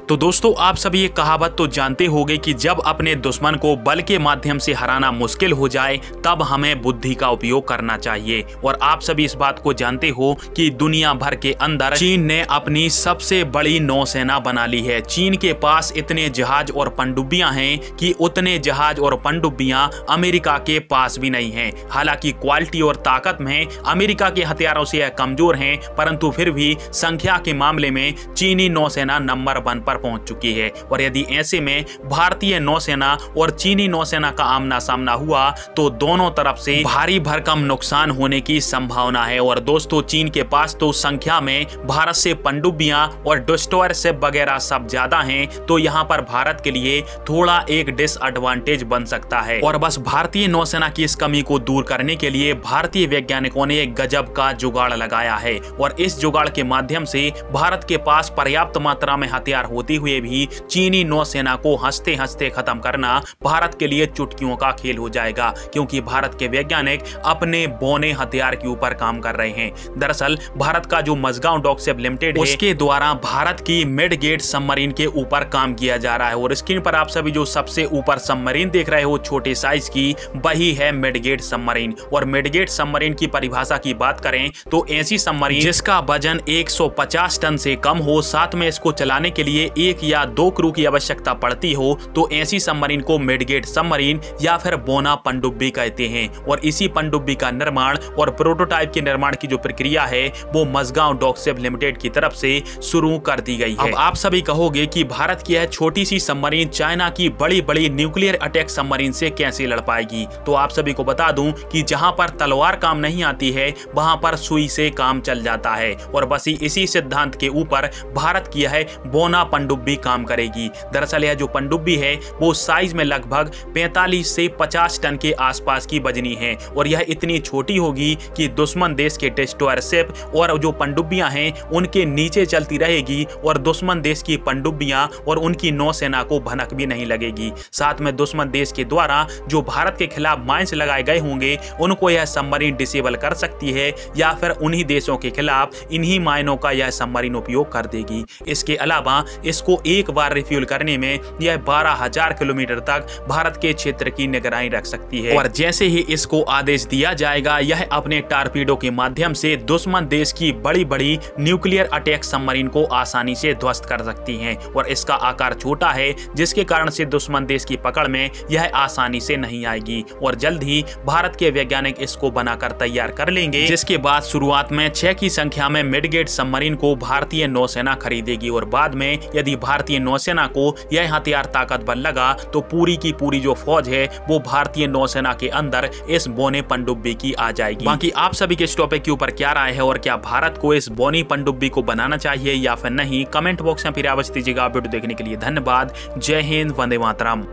तो दोस्तों आप सभी ये कहावत तो जानते होंगे कि जब अपने दुश्मन को बल के माध्यम से हराना मुश्किल हो जाए तब हमें बुद्धि का उपयोग करना चाहिए। और आप सभी इस बात को जानते हो कि दुनिया भर के अंदर चीन ने अपनी सबसे बड़ी नौसेना बना ली है। चीन के पास इतने जहाज और पनडुब्बियां हैं कि उतने जहाज और पनडुब्बियां अमेरिका के पास भी नहीं हैं। हालांकि क्वालिटी और ताकत में अमेरिका के हथियारों से यह कमजोर हैं, परंतु फिर भी संख्या के मामले में चीनी नौसेना नंबर 1 पर पहुंच चुकी है। और यदि ऐसे में भारतीय नौसेना और चीनी नौसेना का आमना सामना हुआ तो दोनों तरफ से भारी भरकम नुकसान होने की संभावना है। और दोस्तों चीन के पास तो संख्या में भारत से पनडुब्बियां और डिस्ट्रॉयर शिप वगैरह सब ज्यादा हैं, तो यहाँ पर भारत के लिए थोड़ा एक डिसएडवांटेज बन सकता है। और बस भारतीय नौसेना की इस कमी को दूर करने के लिए भारतीय वैज्ञानिकों ने एक गजब का जुगाड़ लगाया है। और इस जुगाड़ के माध्यम से भारत के पास पर्याप्त मात्रा में हथियार होते हुए भी चीनी नौसेना को हंसते हंसते खत्म करना भारत के लिए चुटकियों का खेल हो जाएगा, क्योंकि भारत के वैज्ञानिक अपने बौने हथियार के ऊपर काम कर रहे हैं। दरअसल भारत का जो मझगांव डॉकशिप लिमिटेड है उसके द्वारा भारत की मिडगेट सबमरीन के ऊपर काम किया जा रहा है। और स्क्रीन पर आप सभी जो सबसे ऊपर सबमरीन देख रहे हो छोटे साइज की, वही है मिडगेट सबमरीन। और मिडगेट सबमरीन की परिभाषा की बात करें तो ऐसी सबमरीन जिसका वजन 150 टन से कम हो, साथ में इसको चलाने के लिए 1 या 2 क्रू की आवश्यकता पड़ती हो, तो ऐसी सबमरीन को मिडगेट सबमरीन या फिर बौना पनडुब्बी कहते हैं। और इसी पनडुब्बी का निर्माण और प्रोटोटाइप के निर्माण की जो प्रक्रिया है वो मझगांव डॉकशिप लिमिटेड की तरफ से शुरू कर दी गई है। अब आप सभी कहोगे कि भारत की यह छोटी सी सबमरीन चाइना की बड़ी बड़ी न्यूक्लियर अटैक सबमरीन से कैसे लड़ पाएगी। तो आप सभी को बता दूं कि जहां पर तलवार काम नहीं आती है वहां पर सुई से काम चल जाता है। और बस इसी सिद्धांत के ऊपर भारत की है बौना पनडुब्बी काम करेगी। दरअसल यह जो पनडुब्बी है वो साइज में लगभग 45 से 50 टन के आसपास की वजनी है। और यह इतनी छोटी होगी कि दुश्मन देश के डिस्ट्रॉयर शिप और जो पनडुब्बियां हैं उनके नीचे चलती रहेगी और दुश्मन देश की पनडुब्बियां और उनकी नौसेना को भनक भी नहीं लगेगी। साथ में दुश्मन देश के द्वारा जो भारत के खिलाफ माइंस लगाए गए होंगे उनको यह सबमरीन डिसेबल कर सकती है, या फिर उन्हीं देशों के खिलाफ इन्हीं माइनों का यह सबमरीन उपयोग कर देगी। इसके अलावा इसको एक बार रिफ्यूल करने में यह 12,000 किलोमीटर तक भारत के क्षेत्र की निगरानी रख सकती है। और जैसे ही इसको आदेश दिया जाएगा यह अपने टारपीडो के माध्यम से दुश्मन देश की बड़ी बड़ी न्यूक्लियर अटैक सबमरीन को आसानी से ध्वस्त कर सकती हैं। और इसका आकार छोटा है जिसके कारण से दुश्मन देश की पकड़ में यह आसानी से नहीं आएगी। और जल्द ही भारत के वैज्ञानिक इसको बनाकर तैयार कर लेंगे, जिसके बाद शुरुआत में 6 की संख्या में मिडगेट सबमरीन को भारतीय नौसेना खरीदेगी। और बाद में यदि भारतीय नौसेना को यह हथियार ताकतवर लगा तो पूरी की पूरी जो फौज है वो भारतीय नौसेना के अंदर इस बौने पनडुब्बी की आ जाएगी। बाकी आप सभी के इस टॉपिक के ऊपर क्या राय है और क्या भारत को इस बौनी पनडुब्बी को बनाना चाहिए या फिर नहीं, कमेंट बॉक्स में फिर अवश्य दीजिएगा। वीडियो देखने के लिए धन्यवाद। जय हिंद, वंदे मातरम।